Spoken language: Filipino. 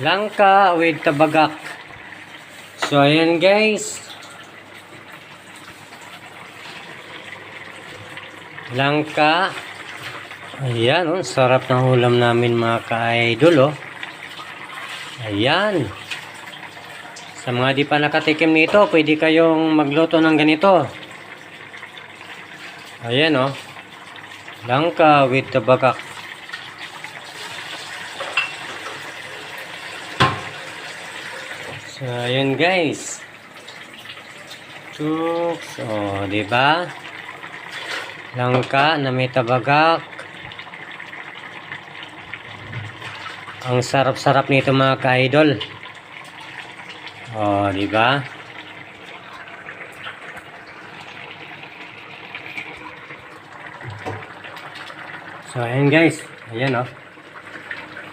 Langka with tabagak. So ayan guys. Langka. Ayan oh, sarap ng ulam namin mga ka-idol oh. Ayan. Sa mga di pa nakatikim nito, pwede kayong magluto ng ganito. Ayan oh. Langka with tabagak. So, ayun guys. Chooks. Oh, di ba? Langka na may tabagak. Ang sarap-sarap nito mga ka-idol. Oh, di ba? So, ayun guys. Ayan oh.